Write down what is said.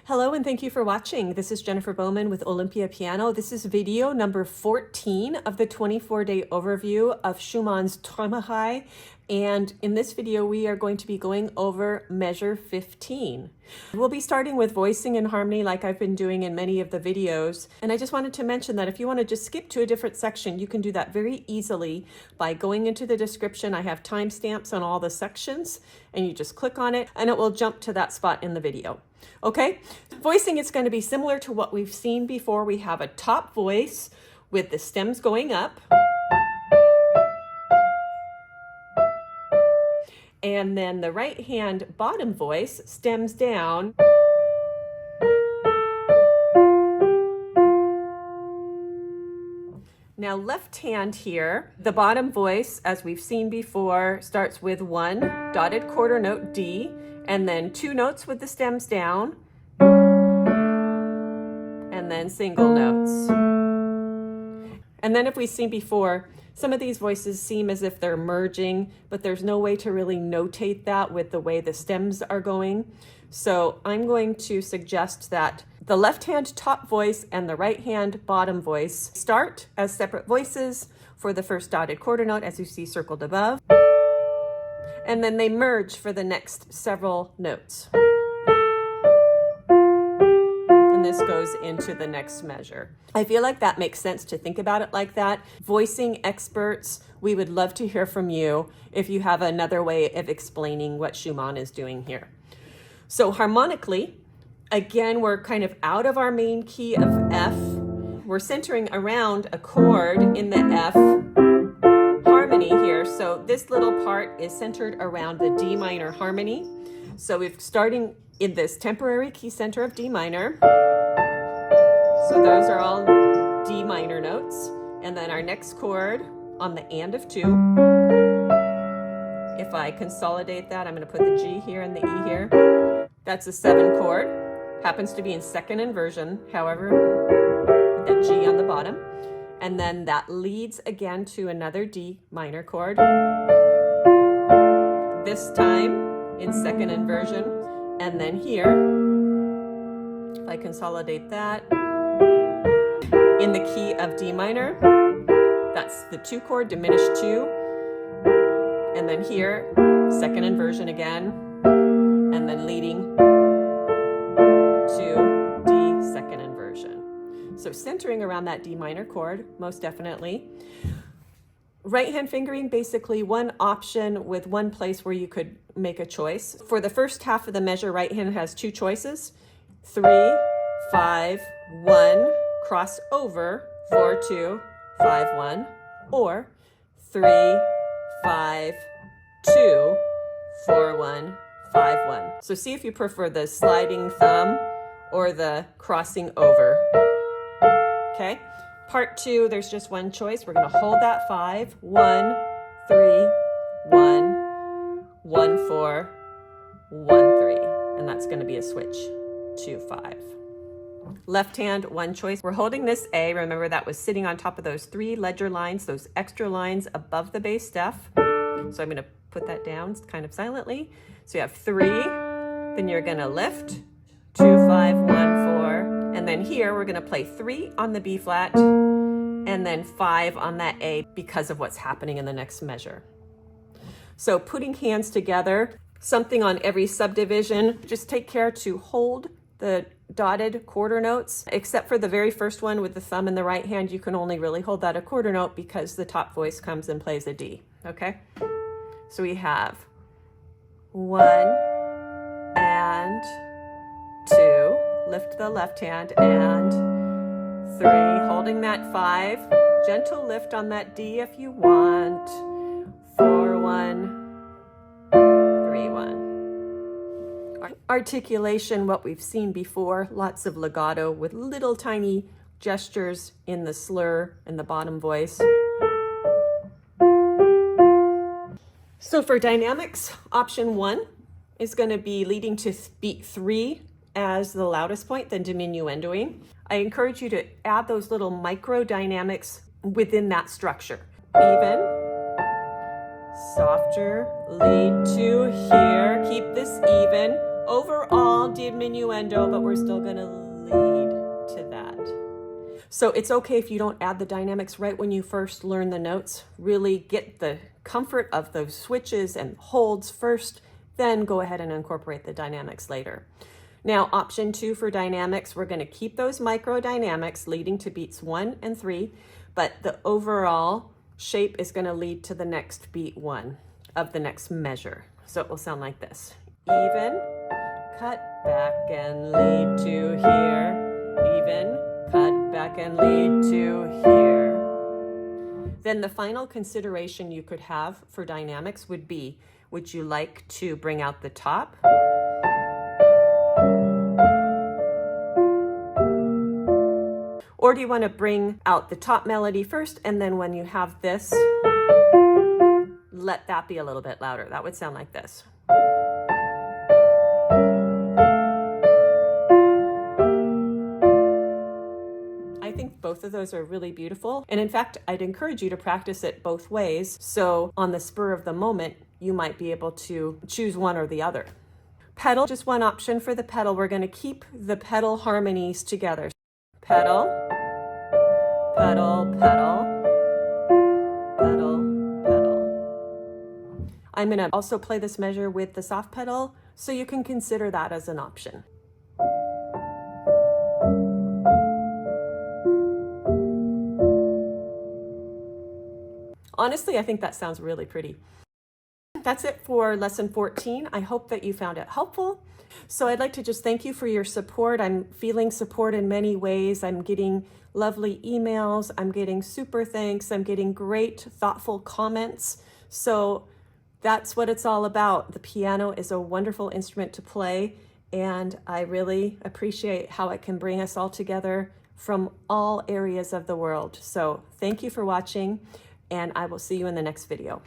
Hello and thank you for watching. This is Jennifer Bowman with Olympia Piano. This is video number 14 of the 24-day overview of Schumann's Traumerei. And in this video, we are going to be going over measure 15. We'll be starting with voicing and harmony like I've been doing in many of the videos. And I just wanted to mention that if you want to just skip to a different section, you can do that very easily by going into the description. I have timestamps on all the sections and you just click on it and it will jump to that spot in the video. Okay, voicing is going to be similar to what we've seen before. We have a top voice with the stems going up. And then the right hand bottom voice stems down. Now left hand here, the bottom voice, as we've seen before, starts with one dotted quarter note D, and then two notes with the stems down, and then single notes. And then if we've seen before, some of these voices seem as if they're merging, but there's no way to really notate that with the way the stems are going. So I'm going to suggest that the left hand top voice and the right hand bottom voice start as separate voices for the first dotted quarter note, as you see circled above. And then they merge for the next several notes. And this goes into the next measure. I feel like that makes sense to think about it like that. Voicing experts, we would love to hear from you if you have another way of explaining what Schumann is doing here. So harmonically, again, we're kind of out of our main key of F. We're centering around a chord in the F harmony here. So this little part is centered around the D minor harmony. So we're starting in this temporary key center of D minor. So those are all D minor notes. And then our next chord on the and of two. If I consolidate that, I'm going to put the G here and the E here. That's a 7 chord. Happens to be in second inversion, however, with that G on the bottom. And then that leads again to another D minor chord. This time in second inversion. And then here, if I consolidate that, in the key of D minor, that's the 2 chord, diminished 2. And then here, second inversion again, and then leading to D second inversion. So centering around that D minor chord, most definitely. Right hand fingering, basically one option with one place where you could make a choice. For the first half of the measure, right hand has 2 choices. 3, 5, 1, cross over, 4, 2, 5, 1, or 3, 5, 2, 4, 1, 5, 1. So see if you prefer the sliding thumb or the crossing over. Okay, part 2, there's just one choice. We're going to hold that 5, 1, 3, 1, 1, 4, 1, 3, and that's going to be a switch to 5. Left hand, one choice. We're holding this A. Remember that was sitting on top of those 3 ledger lines, those extra lines above the bass F. So I'm going to put that down kind of silently. So you have 3, then you're going to lift 2, 5, 1, 4, and then here we're going to play 3 on the B flat and then 5 on that A because of what's happening in the next measure. So putting hands together, something on every subdivision, just take care to hold the dotted quarter notes, except for the very first one with the thumb in the right hand. You can only really hold that a quarter note because the top voice comes and plays a D. Okay, so we have 1 and 2, lift the left hand, and 3, holding that 5, gentle lift on that D if you want, 4, 1, 3, 1. Articulation, what we've seen before, lots of legato with little tiny gestures in the slur and the bottom voice. So for dynamics, option 1 is going to be leading to beat 3 as the loudest point, then diminuendoing. I encourage you to add those little micro dynamics within that structure. Even, softer, lead to here, keep this even, overall diminuendo, but we're still going to lead to that. So it's okay if you don't add the dynamics right when you first learn the notes. Really get the comfort of those switches and holds first, then go ahead and incorporate the dynamics later. Now, option 2 for dynamics, we're going to keep those micro dynamics leading to beats 1 and 3, but the overall shape is going to lead to the next beat 1 of the next measure. So it will sound like this. Even, cut back and lead to here. Even, cut back and lead to here. Then the final consideration you could have for dynamics would be, would you like to bring out the top? Or do you want to bring out the top melody first, and then when you have this, let that be a little bit louder? That would sound like this. I think both of those are really beautiful. And in fact, I'd encourage you to practice it both ways. So on the spur of the moment, you might be able to choose one or the other. Pedal, just one option for the pedal. We're going to keep the pedal harmonies together. Pedal, pedal, pedal, pedal, pedal. I'm going to also play this measure with the soft pedal, so you can consider that as an option. Honestly, I think that sounds really pretty. That's it for lesson 14. I hope that you found it helpful. So I'd like to just thank you for your support. I'm feeling support in many ways. I'm getting lovely emails. I'm getting super thanks. I'm getting great, thoughtful comments. So that's what it's all about. The piano is a wonderful instrument to play, and I really appreciate how it can bring us all together from all areas of the world. So thank you for watching, and I will see you in the next video.